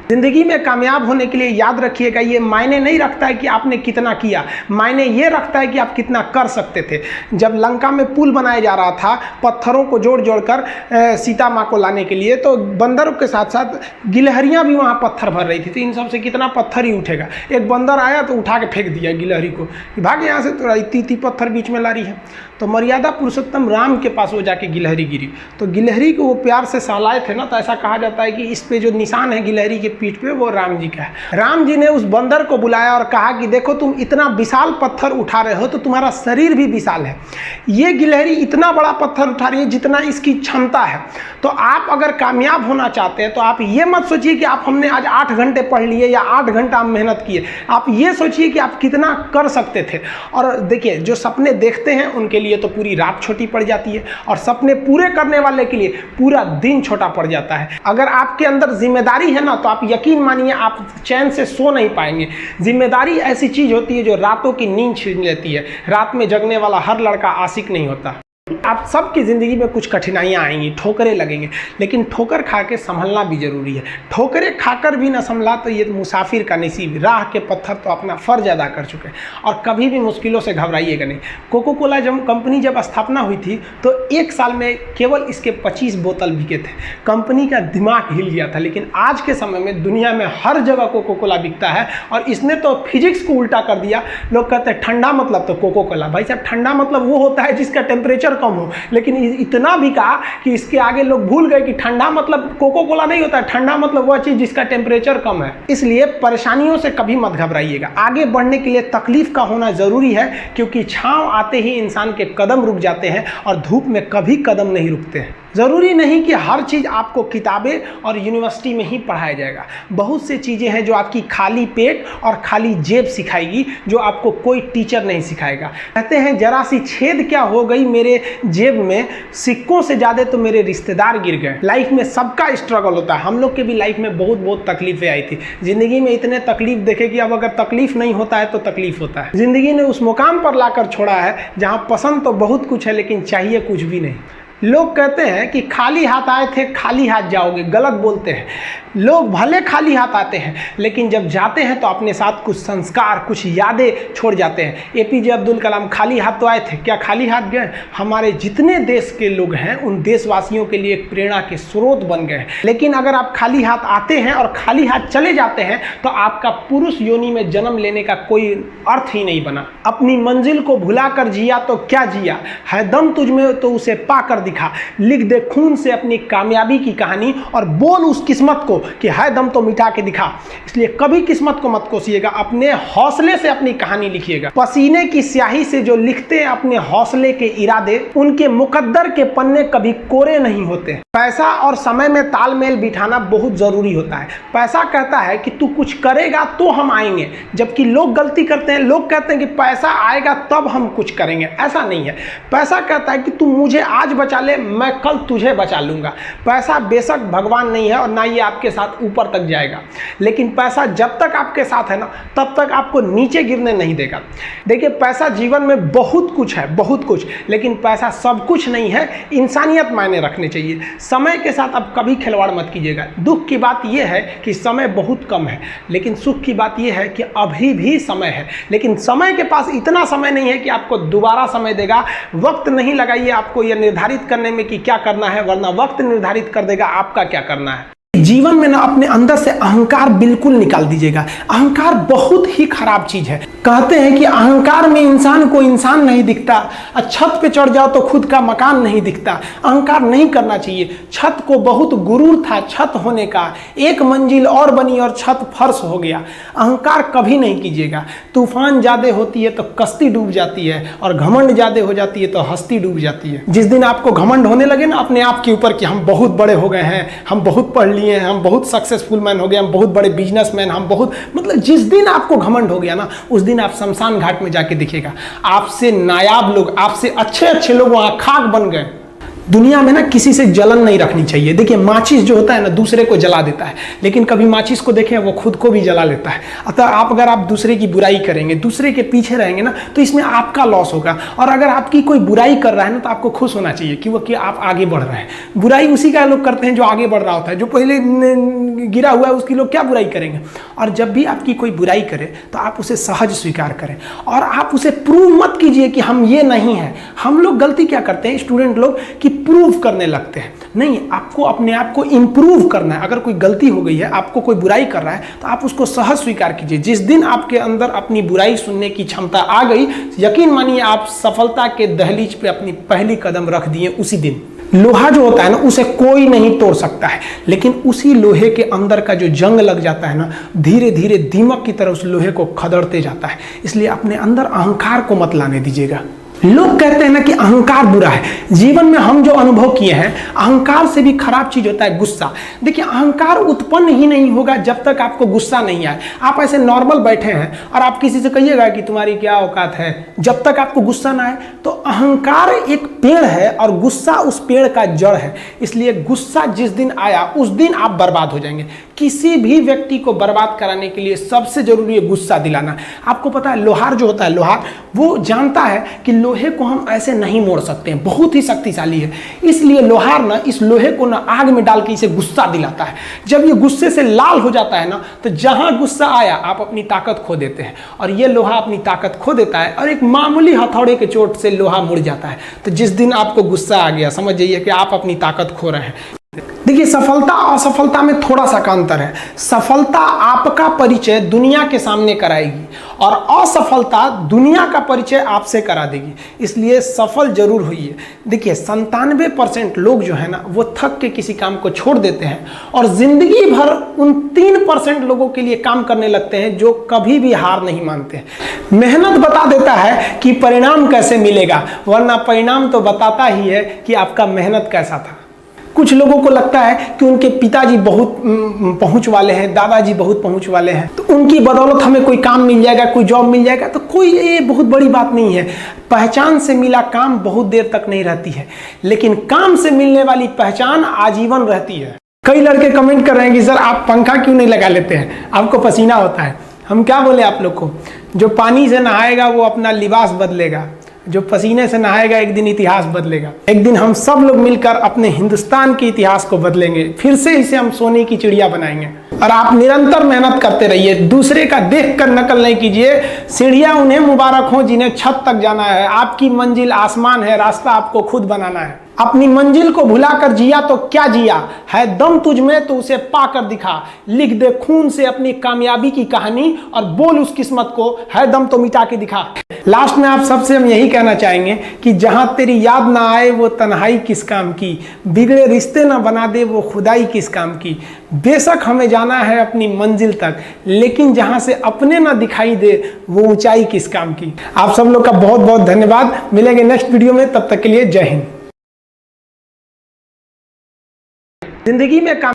जिंदगी में कामयाब होने के लिए याद रखिएगा, ये मायने नहीं रखता है कि आपने कितना किया, मायने ये रखता है कि आप कितना कर सकते थे। जब लंका में पुल बनाया जा रहा था पत्थरों को जोड़ जोड़ कर सीता माँ को लाने के लिए, तो बंदरों के साथ साथ गिलहरियाँ भी वहाँ पत्थर भर रही थी। तो इन सब से कितना पत्थर ही उठेगा। एक बंदर आया तो उठा के फेंक दिया गिलहरी को, भाग यहाँ से, तो इतनी पत्थर बीच में ला रही है। तो मर्यादा पुरुषोत्तम राम के पास वो जाके गिलहरी गिरी, तो गिलहरी को वो प्यार से सहलाए थे ना, तो ऐसा कहा जाता है कि इस पे जो निशान है गिलहरी के पीठ पे, वो राम जी का है। राम जी ने उस बंदर को बुलाया और कहा कि देखो तुम इतना विशाल पत्थर उठा रहे हो तो तुम्हारा शरीर भी विशाल है, ये गिलहरी इतना बड़ा पत्थर उठा रही है जितना इसकी क्षमता है। तो आप अगर कामयाब होना चाहते हैं तो आप ये मत सोचिए कि आप हमने आज 8 घंटे पढ़ लिए या 8 घंटा हम मेहनत किए, आप ये सोचिए कि आप कितना कर सकते थे। और देखिए, जो सपने देखते हैं उनके लिए तो पूरी रात छोटी पड़ जाती है, और सपने पूरे करने वाले के लिए पूरा दिन छोटा पड़ जाता है। अगर आपके अंदर जिम्मेदारी है ना, तो आप यकीन मानिए आप चैन से सो नहीं पाएंगे। जिम्मेदारी ऐसी चीज होती है जो रातों की नींद छीन लेती है। रात में जगने वाला हर लड़का आशिक नहीं होता। आप सबकी ज़िंदगी में कुछ कठिनाइयाँ आएंगी, ठोकरें लगेंगे, लेकिन ठोकर खा के संभलना भी जरूरी है। ठोकरें खाकर भी ना संभला तो ये मुसाफिर का नसीब। राह के पत्थर तो अपना फ़र्ज अदा कर चुके हैं, और कभी भी मुश्किलों से घबराइएगा नहीं। कोको कोला कंपनी जब स्थापना हुई थी तो 1 साल में केवल इसके 25 बोतल बिके थे। कंपनी का दिमाग हिल गया था। लेकिन आज के समय में दुनिया में हर जगह कोको कोला बिकता है, और इसने तो फिजिक्स को उल्टा कर दिया। लोग कहते हैं ठंडा मतलब तो कोको कोला। भाई साहब, ठंडा मतलब वो होता है जिसका टेम्परेचर कम हो, लेकिन इतना भी कहा कि इसके आगे लोग भूल गए कि ठंडा मतलब कोको कोला नहीं होता है। ठंडा मतलब वह चीज जिसका टेम्परेचर कम है। इसलिए परेशानियों से कभी मत घबराइएगा। आगे बढ़ने के लिए तकलीफ का होना जरूरी है, क्योंकि छांव आते ही इंसान के कदम रुक जाते हैं और धूप में कभी कदम नहीं रुकते हैं। ज़रूरी नहीं कि हर चीज़ आपको किताबें और यूनिवर्सिटी में ही पढ़ाया जाएगा। बहुत सी चीज़ें हैं जो आपकी खाली पेट और खाली जेब सिखाएगी, जो आपको कोई टीचर नहीं सिखाएगा। कहते हैं जरा सी छेद क्या हो गई मेरे जेब में, सिक्कों से ज़्यादा तो मेरे रिश्तेदार गिर गए। लाइफ में सबका स्ट्रगल होता है। हम लोग के भी लाइफ में बहुत तकलीफें आई थी। ज़िंदगी में इतने तकलीफ देखे कि अब अगर तकलीफ नहीं होता है तो तकलीफ होता है। ज़िंदगी ने उस मुकाम पर लाकर छोड़ा है जहाँ पसंद तो बहुत कुछ है, लेकिन चाहिए कुछ भी नहीं। लोग कहते हैं कि खाली हाथ आए थे खाली हाथ जाओगे, गलत बोलते हैं। लोग भले खाली हाथ आते हैं, लेकिन जब जाते हैं तो अपने साथ कुछ संस्कार, कुछ यादें छोड़ जाते हैं। एपीजे अब्दुल कलाम खाली हाथ तो आए थे, क्या खाली हाथ गए? हमारे जितने देश के लोग हैं उन देशवासियों के लिए एक प्रेरणा के स्रोत बन गए हैं। लेकिन अगर आप खाली हाथ आते हैं और खाली हाथ चले जाते हैं तो आपका पुरुष योनि में जन्म लेने का कोई अर्थ ही नहीं बना। अपनी मंजिल को भुलाकर जिया तो क्या जिया, है दम तुझ में तो उसे पाकर दिखा। लिख दे खून से अपनी कामयाबी की कहानी और बोल उस किस्मत को कि है दम तो मिटा के दिखा। इसलिए कभी किस्मत को मत कोसिएगा, अपने हौसले से अपनी कहानी लिखिएगा। पसीने की स्याही से जो लिखते हैं अपने हौसले के इरादे, उनके मुकद्दर के पन्ने कभी कोरे नहीं होते। पैसा और समय में तालमेल बिठाना बहुत जरूरी होता है। पैसा कहता है कि तू कुछ करेगा तो हम आएंगे, जबकि लोग गलती करते हैं। लोग कहते हैं कि पैसा आएगा तब हम कुछ करेंगे। ऐसा नहीं है। पैसा कहता है कि तू मुझे आज बचा ले, मैं कल तुझे बचा लूंगा। पैसा बेशक भगवान नहीं है और ना ये आपके साथ ऊपर तक जाएगा, लेकिन पैसा जब तक आपके साथ है ना, तब तक आपको नीचे गिरने नहीं देगा। देखिए, पैसा जीवन में बहुत कुछ है, बहुत कुछ, लेकिन पैसा सब कुछ नहीं है। इंसानियत मायने रखने चाहिए। समय के साथ आप कभी खिलवाड़ मत कीजिएगा। दुख की बात यह है कि समय बहुत कम है, लेकिन सुख की बात यह है कि अभी भी समय है। लेकिन समय के पास इतना समय नहीं है कि आपको दोबारा समय देगा। वक्त नहीं लगाइए आपको यह निर्धारित करने में कि क्या करना है, वरना वक्त निर्धारित कर देगा आपका क्या करना है। जीवन में ना अपने अंदर से अहंकार बिल्कुल निकाल दीजिएगा। अहंकार बहुत ही खराब चीज है। कहते हैं कि अहंकार में इंसान को इंसान नहीं दिखता, छत पे चढ़ जाओ तो खुद का मकान नहीं दिखता। अहंकार नहीं करना चाहिए। छत को बहुत गुरूर था छत होने का, एक मंजिल और बनी और छत फर्श हो गया। अहंकार कभी नहीं कीजिएगा। तूफान ज्यादा होती है तो कश्ती डूब जाती है, और घमंड ज्यादा हो जाती है तो हस्ती डूब जाती है। जिस दिन आपको घमंड होने लगे ना अपने आप के ऊपर कि हम बहुत बड़े हो गए हैं, हम बहुत पढ़ लिए, हम बहुत सक्सेसफुल मैन हो गए, हम बहुत बड़े बिजनेसमैन, हम बहुत, मतलब जिस दिन आपको घमंड हो गया ना, उस दिन आप शमशान घाट में जाके दिखेगा आपसे नायाब लोग, आपसे अच्छे अच्छे लोग वहां खाक बन गए। दुनिया में ना किसी से जलन नहीं रखनी चाहिए। देखिए माचिस जो होता है ना दूसरे को जला देता है, लेकिन कभी माचिस को देखें वो खुद को भी जला लेता है। अतः अगर आप दूसरे की बुराई करेंगे, दूसरे के पीछे रहेंगे ना, तो इसमें आपका लॉस होगा। और अगर आपकी कोई बुराई कर रहा है ना तो आपको खुश होना चाहिए कि आप आगे बढ़ रहे हैं। बुराई उसी का लोग करते हैं जो आगे बढ़ रहा होता है, जो पहले गिरा हुआ है उसकी लोग क्या बुराई करेंगे। और जब भी आपकी कोई बुराई करे तो आप उसे सहज स्वीकार करें और आप उसे प्रूव मत कीजिए कि हम ये नहीं हैं। हम लोग गलती क्या करते हैं स्टूडेंट लोग कि प्रूव करने लगते हैं। नहीं, आपको अपने आप को इंप्रूव करना है। अगर कोई गलती हो गई है, आपको कोई बुराई कर रहा है, तो आप उसको सहज स्वीकार कीजिए। जिस दिन आपके अंदर अपनी बुराई सुनने की क्षमता आ गई, यकीन मानिए आप सफलता के दहलीज पे अपनी पहली कदम रख दिए उसी दिन। लोहा जो होता है ना उसे कोई नहीं तोड़ सकता है, लेकिन उसी लोहे के अंदर का जो जंग लग जाता है ना, धीरे धीरे दीमक की तरह उस लोहे को खदड़ते जाता है। इसलिए अपने अंदर अहंकार को मत लाने दीजिएगा। लोग कहते हैं ना कि अहंकार बुरा है। जीवन में हम जो अनुभव किए हैं, अहंकार से भी खराब चीज होता है गुस्सा। देखिए अहंकार उत्पन्न ही नहीं होगा जब तक आपको गुस्सा नहीं आए। आप ऐसे नॉर्मल बैठे हैं और आप किसी से कहिएगा कि तुम्हारी क्या औकात है, जब तक आपको गुस्सा ना आए। तो अहंकार एक पेड़ है और गुस्सा उस पेड़ का जड़ है। इसलिए गुस्सा जिस दिन आया उस दिन आप बर्बाद हो जाएंगे। किसी भी व्यक्ति को बर्बाद कराने के लिए सबसे जरूरी है गुस्सा दिलाना। आपको पता है लोहार जो होता है, लोहार वो जानता है कि लोहे को हम ऐसे नहीं मोड़ सकते हैं, बहुत ही शक्तिशाली है। इसलिए लोहार ना इस लोहे को ना आग में डाल के इसे गुस्सा दिलाता है। जब ये गुस्से से लाल हो जाता है ना, तो जहां गुस्सा आया आप अपनी ताकत खो देते हैं। और ये लोहा अपनी ताकत खो देता है और एक मामूली हथौड़े के चोट से लोहा मुड़ जाता है। तो जिस दिन आपको गुस्सा आ गया, समझ जाइए कि आप अपनी ताकत खो रहे हैं। देखिए सफलता और असफलता में थोड़ा सा का अंतर है। सफलता आपका परिचय दुनिया के सामने कराएगी और असफलता दुनिया का परिचय आपसे करा देगी। इसलिए सफल जरूर होइए। देखिए 97% लोग जो है ना वो थक के किसी काम को छोड़ देते हैं और जिंदगी भर उन 3% लोगों के लिए काम करने लगते हैं जो कभी भी हार नहीं मानते हैं। मेहनत बता देता है कि परिणाम कैसे मिलेगा, वरना परिणाम तो बताता ही है कि आपका मेहनत कैसा था। कुछ लोगों को लगता है कि उनके पिताजी बहुत पहुंच वाले हैं, दादाजी बहुत पहुंच वाले हैं, तो उनकी बदौलत हमें कोई काम मिल जाएगा, कोई जॉब मिल जाएगा। तो कोई ये बहुत बड़ी बात नहीं है। पहचान से मिला काम बहुत देर तक नहीं रहती है, लेकिन काम से मिलने वाली पहचान आजीवन रहती है। कई लड़के कमेंट कर रहे हैं कि सर आप पंखा क्यों नहीं लगा लेते हैं, आपको पसीना होता है। हम क्या बोले आप लोग को, जो पानी से नहाएगा वो अपना लिबास बदलेगा, जो पसीने से नहाएगा एक दिन इतिहास बदलेगा। एक दिन हम सब लोग मिलकर अपने हिंदुस्तान के इतिहास को बदलेंगे, फिर से इसे हम सोने की चिड़िया बनाएंगे। और आप निरंतर मेहनत करते रहिए, दूसरे का देख कर नकल नहीं कीजिए। सीढ़ियां उन्हें मुबारक हो जिन्हें छत तक जाना है। आपकी मंजिल आसमान है, रास्ता आपको खुद बनाना है। अपनी मंजिल को भुलाकर जिया तो क्या जिया, है दम तुझ में तो उसे पाकर दिखा। लिख दे खून से अपनी कामयाबी की कहानी और बोल उस किस्मत को, है दम तो मिटा के दिखा। लास्ट में आप सबसे हम यही कहना चाहेंगे कि जहां तेरी याद ना आए वो तन्हाई किस काम की, बिगड़े रिश्ते ना बना दे वो खुदाई किस काम की। बेशक हमें जाना है अपनी मंजिल तक, लेकिन जहां से अपने ना दिखाई दे वो ऊंचाई किस काम की। आप सब लोग का बहुत बहुत धन्यवाद। मिलेंगे नेक्स्ट वीडियो में, तब तक के लिए जय हिंद। जिंदगी में काम